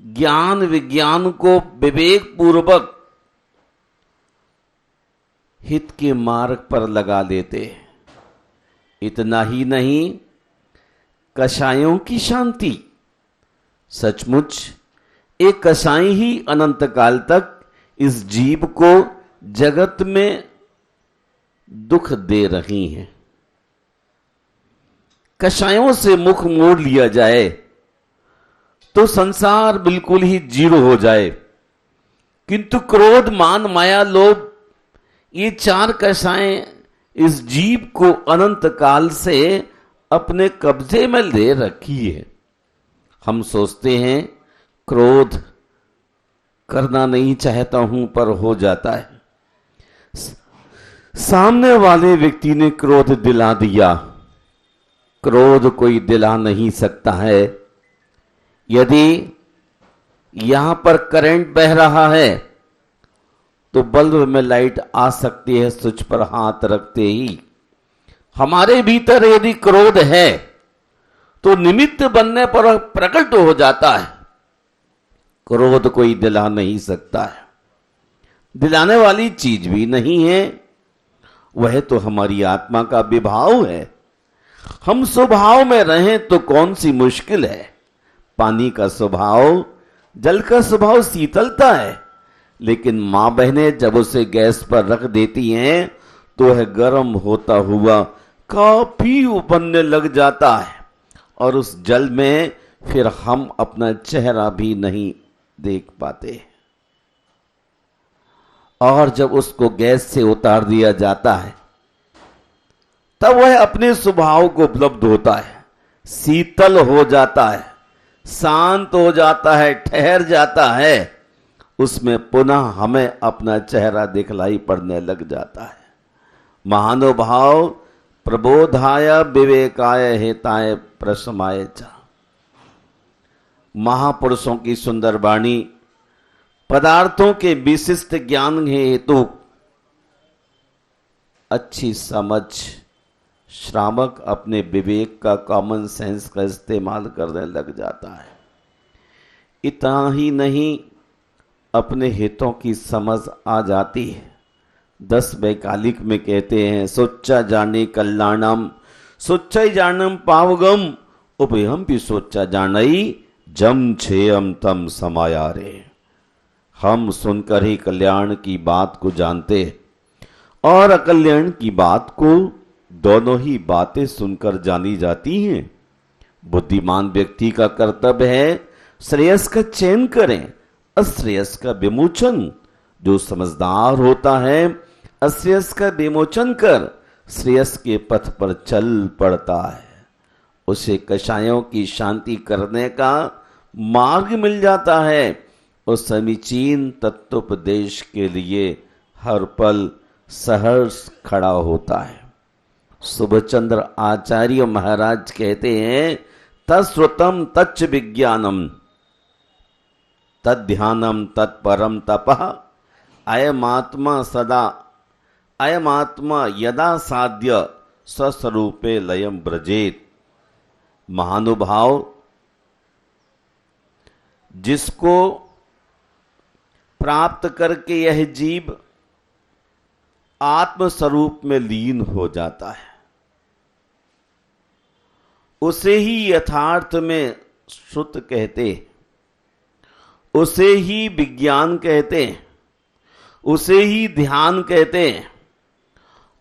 ज्ञान विज्ञान को विवेक पूर्वक हित के मार्ग पर लगा लेते। इतना ही नहीं, कषायों की शांति, सचमुच एक कसाई ही अनंत काल तक इस जीव को जगत में दुख दे रही हैं। कषायों से मुख मोड़ लिया जाए तो संसार बिल्कुल ही जीरो हो जाए, किंतु क्रोध, मान, माया, लोभ, ये चार कषाएं इस जीव को अनंत काल से अपने कब्जे में ले रखी है। हम सोचते हैं क्रोध करना नहीं चाहता हूं, पर हो जाता है। सामने वाले व्यक्ति ने क्रोध दिला दिया। क्रोध कोई दिला नहीं सकता है। यदि यहां पर करंट बह रहा है तो बल्ब में लाइट आ सकती है स्विच पर हाथ रखते ही। हमारे भीतर यदि क्रोध है तो निमित्त बनने पर प्रकट हो जाता है। क्रोध कोई दिला नहीं सकता है, दिलाने वाली चीज भी नहीं है, वह तो हमारी आत्मा का विभाव है। हम स्वभाव में रहें तो कौन सी मुश्किल है। पानी का स्वभाव, जल का स्वभाव शीतलता है, लेकिन मां बहनें जब उसे गैस पर रख देती हैं तो वह गर्म होता हुआ काफी उबलने लग जाता है और उस जल में फिर हम अपना चेहरा भी नहीं देख पाते। और जब उसको गैस से उतार दिया जाता है तब वह अपने स्वभाव को उपलब्ध होता है, शीतल हो जाता है, शांत हो जाता है, ठहर जाता है। उसमें पुनः हमें अपना चेहरा दिखलाई पड़ने लग जाता है। महानुभाव प्रबोधाय विवेकाय हिताय प्रशमाय च। महापुरुषों की सुंदर वाणी पदार्थों के विशिष्ट ज्ञान हेतु अच्छी समझ, श्रावक अपने विवेक का, कॉमन सेंस का इस्तेमाल करने लग जाता है। इतना ही नहीं, अपने हितों की समझ आ जाती है। 10 वैकालिक में कहते हैं, सोचा जाने कल्याणम, सोचा जानम पावगम, उभयम भी सोचा जानई, जम छेयम तम समाया रे। हम सुनकर ही कल्याण की बात को जानते और अकल्याण की बात को, दोनों ही बातें सुनकर जानी जाती हैं। बुद्धिमान व्यक्ति का कर्तव्य है श्रेयस का चयन करें, अश्रेयस का विमोचन। जो समझदार होता है अश्रेयस का विमोचन कर श्रेयस के पथ पर चल पड़ता है। उसे कषायों की शांति करने का मार्ग मिल जाता है और समीचीन तत्वोपदेश के लिए हर पल सहर्ष खड़ा होता है। सुभचंद्र आचार्य महाराज कहते हैं, तत्श्रुतम तच्च विज्ञानम तद्ध्यानम तत्परम तपः अयमात्मा सदा अयमात्मा यदा साध्य स्वस्वरूपे लयम ब्रजेत। महानुभाव, जिसको प्राप्त करके यह जीव आत्म स्वरूप में लीन हो जाता है। उसे ही यथार्थ में श्रुत कहते हैं, उसे ही विज्ञान कहते हैं, उसे ही ध्यान कहते हैं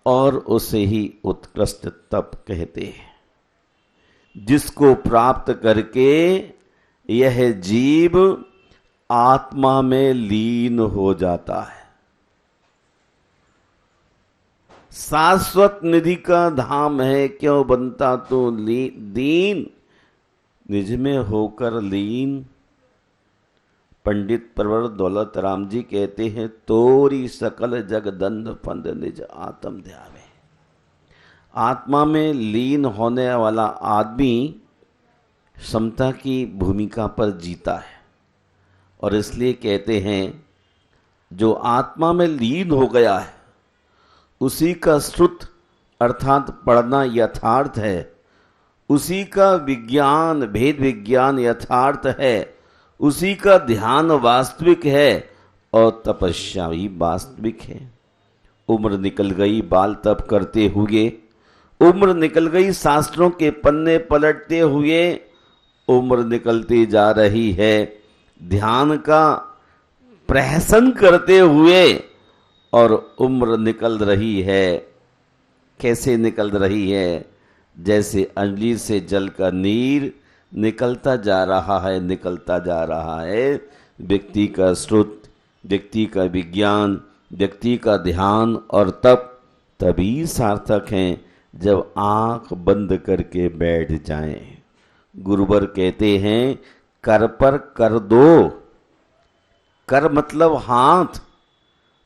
और उसे ही उत्कृष्ट तप कहते हैं, जिसको प्राप्त करके यह जीव आत्मा में लीन हो जाता है। शाश्वत निधि का धाम है, क्यों बनता तू दीन, निज में होकर लीन। पंडित प्रवर दौलत राम जी कहते हैं, तोरी सकल जगदंद फंद निज आत्म ध्यावे। आत्मा में लीन होने वाला आदमी समता की भूमिका पर जीता है, और इसलिए कहते हैं जो आत्मा में लीन हो गया है उसी का श्रुत अर्थात पढ़ना यथार्थ है, उसी का विज्ञान भेद विज्ञान यथार्थ है, उसी का ध्यान वास्तविक है और तपस्या भी वास्तविक है। उम्र निकल गई बाल तप करते हुए, उम्र निकल गई शास्त्रों के पन्ने पलटते हुए, उम्र निकलती जा रही है ध्यान का प्रहसन करते हुए, और उम्र निकल रही है कैसे निकल रही है, जैसे अंजलि से जल का नीर निकलता जा रहा है, निकलता जा रहा है। व्यक्ति का श्रुत, व्यक्ति का विज्ञान, व्यक्ति का ध्यान और तप तभी सार्थक हैं जब आंख बंद करके बैठ जाएं। गुरुवर कहते हैं कर पर कर दो। कर मतलब हाथ,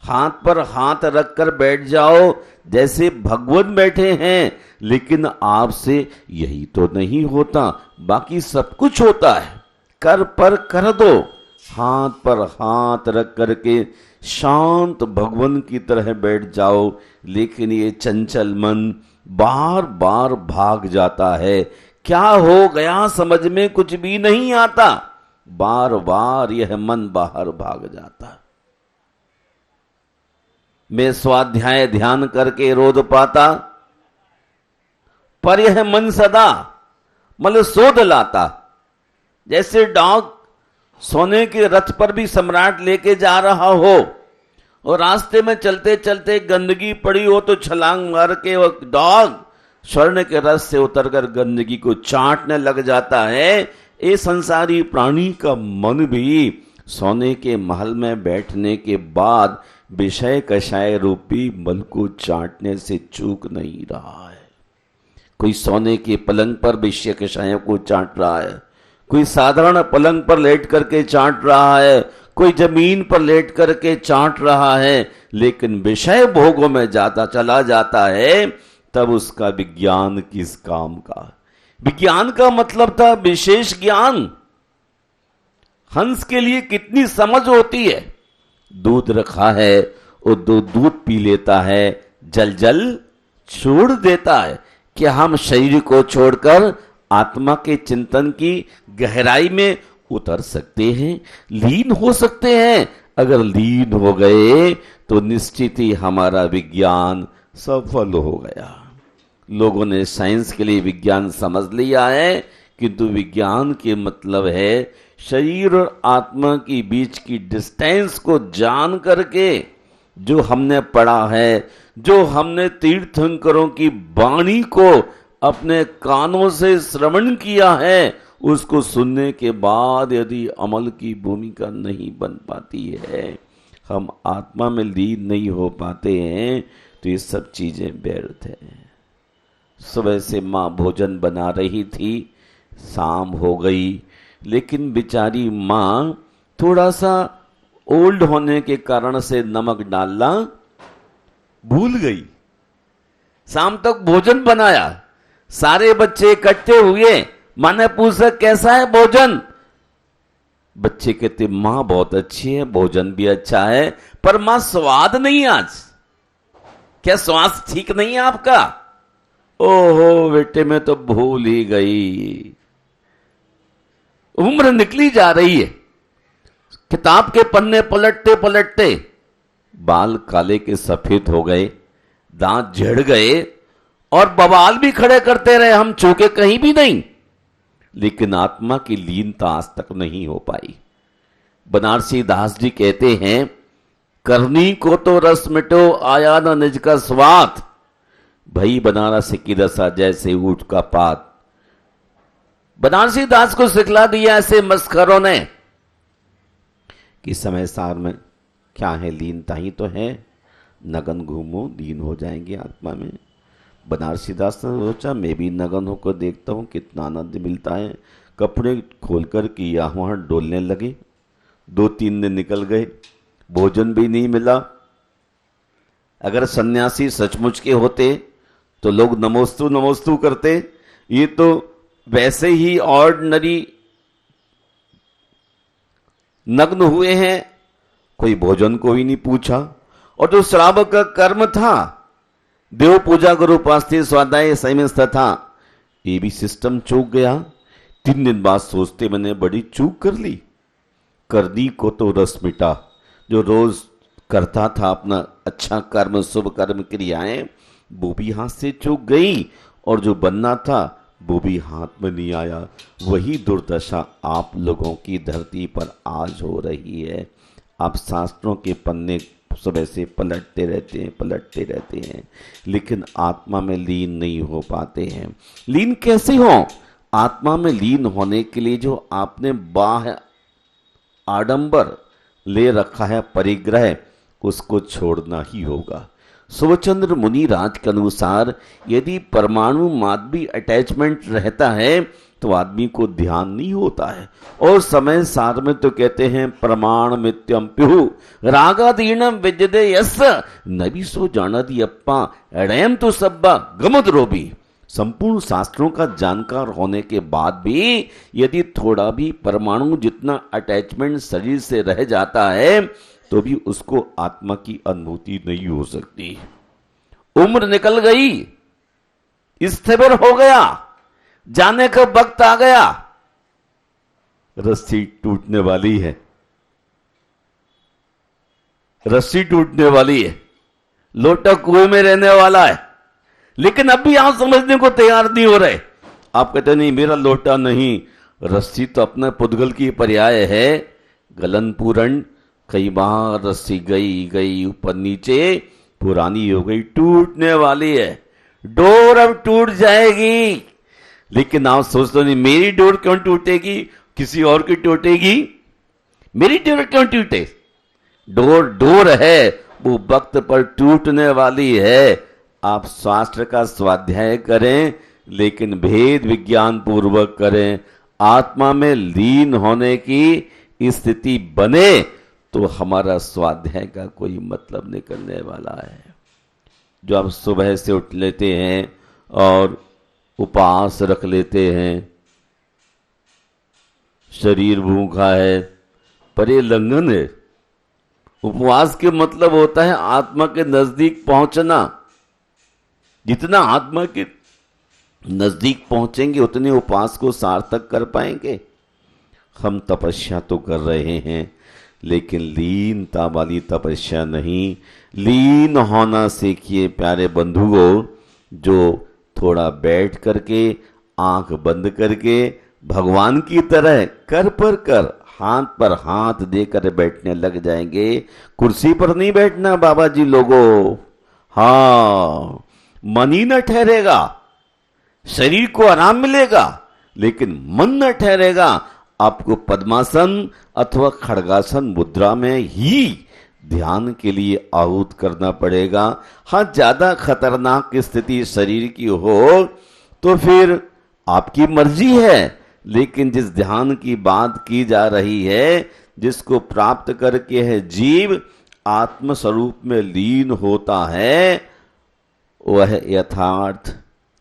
हाथ पर हाथ रखकर बैठ जाओ जैसे भगवान बैठे हैं, लेकिन आपसे यही तो नहीं होता, बाकी सब कुछ होता है। कर पर कर दो, हाथ पर हाथ रख करके शांत भगवान की तरह बैठ जाओ। लेकिन ये चंचल मन बार बार भाग जाता है, क्या हो गया समझ में कुछ भी नहीं आता, बार बार यह मन बाहर भाग जाता। मैं स्वाध्याय ध्यान करके रोध पाता, पर यह मन सदा मतलब शोध लाता। जैसे डॉग सोने के रथ पर भी सम्राट लेके जा रहा हो और रास्ते में चलते चलते गंदगी पड़ी हो तो छलांग मार के वो डॉग स्वर्ण के रथ से उतरकर गंदगी को चाटने लग जाता है। ये संसारी प्राणी का मन भी सोने के महल में बैठने के बाद विषय कषाय रूपी मन को चाटने से चूक नहीं रहा है। कोई सोने के पलंग पर विषय कषायों को चाट रहा है, कोई साधारण पलंग पर लेट करके चाट रहा है, कोई जमीन पर लेट करके चाट रहा है, लेकिन विषय भोगों में जाता चला जाता है, तब उसका विज्ञान किस काम का। विज्ञान का मतलब था विशेष ज्ञान। हंस के लिए कितनी समझ होती है, दूध रखा है वो दूध पी लेता है, जल जल छोड़ देता है। क्या हम शरीर को छोड़कर आत्मा के चिंतन की गहराई में उतर सकते हैं, लीन हो सकते हैं? अगर लीन हो गए तो निश्चित ही हमारा विज्ञान सफल हो गया। लोगों ने साइंस के लिए विज्ञान समझ लिया है, किंतु विज्ञान के मतलब है शरीर और आत्मा के बीच की डिस्टेंस को जान करके जो हमने पढ़ा है, जो हमने तीर्थंकरों की वाणी को अपने कानों से श्रवण किया है, उसको सुनने के बाद यदि अमल की भूमिका नहीं बन पाती है, हम आत्मा में लीन नहीं हो पाते हैं, तो ये सब चीजें व्यर्थ है। सुबह से माँ भोजन बना रही थी, शाम हो गई, लेकिन बेचारी माँ थोड़ा सा ओल्ड होने के कारण से नमक डालना भूल गई। शाम तक भोजन बनाया, सारे बच्चे इकट्ठे हुए, माँ ने पूछा कैसा है भोजन? बच्चे कहते माँ बहुत अच्छी है, भोजन भी अच्छा है, पर माँ स्वाद नहीं आज। क्या स्वास्थ्य ठीक नहीं है आपका? ओहो बेटे मैं तो भूल ही गई। उम्र निकली जा रही है, किताब के पन्ने पलटते पलटते बाल काले के सफेद हो गए, दांत झड़ गए और बवाल भी खड़े करते रहे, हम चूके कहीं भी नहीं, लेकिन आत्मा की लीनता आज तक नहीं हो पाई। बनारसी दास जी कहते हैं, करनी को तो रस मिटो आया न निज का स्वाद, भई बनारस की दशा जैसे ऊंट का पात। बनारसी दास को सिखला दिया ऐसे मस्खरों ने कि समय सार में क्या है, लीनता ही तो है, नगन घूमो लीन हो जाएंगे आत्मा में। बनारसी दास ने सोचा मैं भी नगन होकर देखता हूं कितना आनंद मिलता है। कपड़े खोलकर कि यहाँ डोलने लगे। 2-3 दिन निकल गए, भोजन भी नहीं मिला। अगर सन्यासी सचमुच के होते तो लोग नमोस्तु नमोस्तु करते, ये तो वैसे ही ऑर्डिनरी नग्न हुए हैं, कोई भोजन को ही नहीं पूछा। और जो श्रावक का कर्म था, देव पूजा गुरु उपास्ति स्वाध्याय संयमित था, ये भी सिस्टम चूक गया। 3 दिन बाद सोचते मैंने बड़ी चूक कर ली। करनी को तो रस मिटा, जो रोज करता था अपना अच्छा कर्म शुभ कर्म क्रियाएं, वो भी हाथ से चूक गई, और जो बनना था वो भी हाथ में नहीं आया। वही दुर्दशा आप लोगों की धरती पर आज हो रही है। आप शास्त्रों के पन्ने सुबह से पलटते रहते हैं, लेकिन आत्मा में लीन नहीं हो पाते हैं। लीन कैसे हो? आत्मा में लीन होने के लिए जो आपने बाह्य आडंबर ले रखा है, परिग्रह, उसको छोड़ना ही होगा। सुवचंद्र मुनि राज के अनुसार यदि परमाणु माध्वी अटैचमेंट रहता है तो आदमी को ध्यान नहीं होता है। और समय सार में तो कहते हैं प्रमाण मित्यम प्यु रागादीनम विजदे यस नबी सो जानदी अप्पा एडयम तो सब्बा गमुद्रोबी। संपूर्ण शास्त्रों का जानकार होने के बाद भी यदि थोड़ा भी परमाणु जितना अटैचमेंट शरीर से रह जाता है तो भी उसको आत्मा की अनुभूति नहीं हो सकती। उम्र निकल गई, स्थिर हो गया, जाने का वक्त आ गया, रस्सी टूटने वाली है, रस्सी टूटने वाली है, लोटा कुएं में रहने वाला है, लेकिन अभी आप समझने को तैयार नहीं हो रहे। आप कहते नहीं मेरा लोटा नहीं, रस्सी तो अपने पुद्गल की पर्याय है। गलन पूरण, कई बार रस्सी गई ऊपर नीचे, पुरानी हो गई, टूटने वाली है, डोर अब टूट जाएगी। लेकिन आप सोचते नहीं मेरी डोर क्यों टूटेगी, किसी और की टूटेगी, मेरी डोर क्यों टूटे? डोर है, वो वक्त पर टूटने वाली है। आप शास्त्र का स्वाध्याय करें, लेकिन भेद विज्ञान पूर्वक करें। आत्मा में लीन होने की स्थिति बने तो हमारा स्वाध्याय का कोई मतलब निकलने वाला है। जो आप सुबह से उठ लेते हैं और उपवास रख लेते हैं, शरीर भूखा है, पर ये लंघन है। उपवास के मतलब होता है आत्मा के नजदीक पहुंचना। जितना आत्मा के नजदीक पहुंचेंगे उतने उपवास को सार्थक कर पाएंगे। हम तपस्या तो कर रहे हैं, लेकिन लीनता वाली तपस्या नहीं। लीन होना सीखिए प्यारे बंधुओं। जो थोड़ा बैठ करके आंख बंद करके भगवान की तरह कर पर कर, हाथ पर हाथ देकर बैठने लग जाएंगे। कुर्सी पर नहीं बैठना बाबा जी लोगों। हाँ, मन ही न ठहरेगा, शरीर को आराम मिलेगा, लेकिन मन न ठहरेगा। आपको पद्मासन अथवा खड़गासन मुद्रा में ही ध्यान के लिए आहूत करना पड़ेगा। हाँ, ज्यादा खतरनाक स्थिति शरीर की हो तो फिर आपकी मर्जी है, लेकिन जिस ध्यान की बात की जा रही है, जिसको प्राप्त करके है जीव आत्म स्वरूप में लीन होता है, वह यथार्थ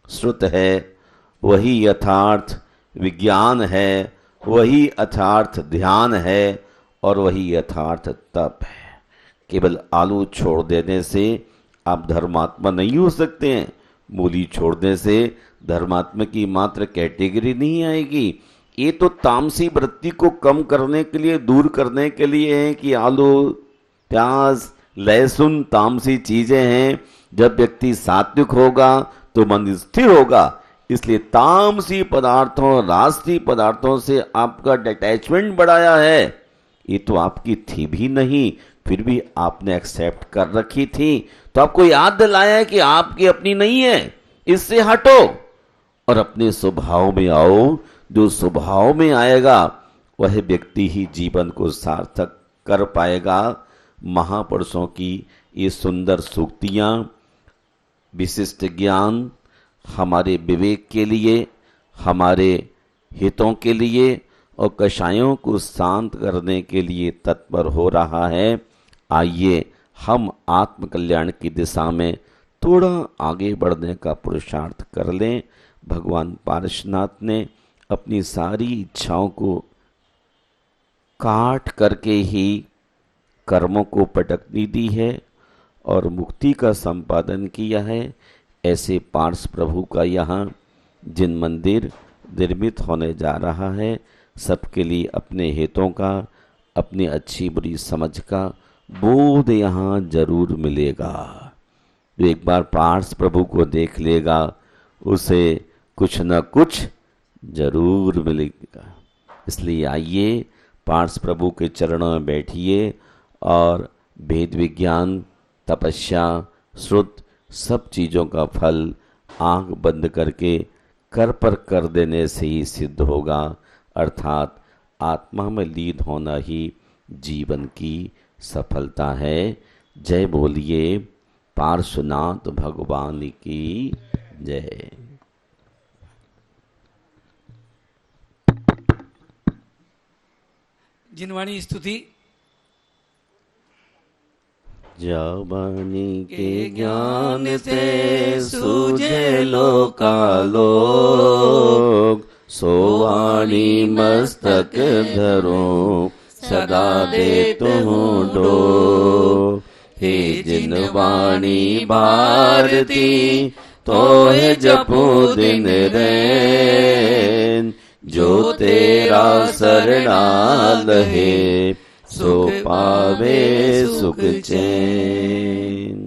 श्रुत है, वही यथार्थ विज्ञान है, वही यथार्थ ध्यान है, और वही यथार्थ तप है। केवल आलू छोड़ देने से आप धर्मात्मा नहीं हो सकते हैं। मूली छोड़ने से धर्मात्मा की मात्र कैटेगरी नहीं आएगी। ये तो तामसी वृत्ति को कम करने के लिए, दूर करने के लिए है कि आलू, प्याज, लहसुन तामसी चीजें हैं। जब व्यक्ति सात्विक होगा तो मन स्थिर होगा। इसलिए तामसी पदार्थों, राजसी पदार्थों से आपका डिटैचमेंट बढ़ाया है। ये तो आपकी थी भी नहीं, फिर भी आपने एक्सेप्ट कर रखी थी, तो आपको याद दिलाया है कि आपकी अपनी नहीं है, इससे हटो और अपने स्वभाव में आओ। जो स्वभाव में आएगा वह व्यक्ति ही जीवन को सार्थक कर पाएगा। महापुरुषों की ये सुंदर सूक्तियां, विशिष्ट ज्ञान हमारे विवेक के लिए, हमारे हितों के लिए और कषायों को शांत करने के लिए तत्पर हो रहा है। आइए हम आत्म कल्याण की दिशा में थोड़ा आगे बढ़ने का पुरुषार्थ कर लें। भगवान पारशुनाथ ने अपनी सारी इच्छाओं को काट करके ही कर्मों को पटकनी दी है और मुक्ति का संपादन किया है। ऐसे पार्श प्रभु का यहाँ जिन मंदिर निर्मित होने जा रहा है, सबके लिए अपने हितों का, अपनी अच्छी बुरी समझ का बोध यहाँ जरूर मिलेगा। जो एक बार पार्श प्रभु को देख लेगा उसे कुछ न कुछ जरूर मिलेगा। इसलिए आइए पार्श प्रभु के चरणों में बैठिए और वेद विज्ञान, तपस्या, श्रुत सब चीज़ों का फल आंख बंद करके कर पर कर देने से ही सिद्ध होगा। अर्थात आत्मा में लीन होना ही जीवन की सफलता है। जय बोलिए पार्श्वनाथ भगवान की जय। जिनवाणी स्तुति। जवानी के ज्ञान से सूझे लोकालोक, सोवाणी मस्तक धरो सदा दे तुम डो। हे जिनवाणी भारती तो है जपो दिन रैन, जो तेरा शरणाल है सो पावे सुख चैन।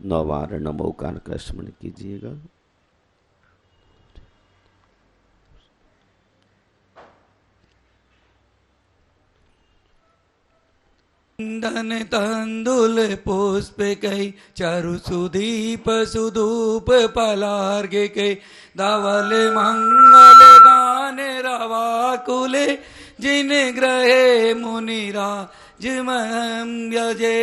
नवार नमोकार का स्मरण कीजिएगा। धन तंदुल पुष्प कई चारु सुदीप सुधूप पलार्घ्य कई धवल मंगल गाने रवा कुले जिन ग्रहे मुनिरा जिमं यजे।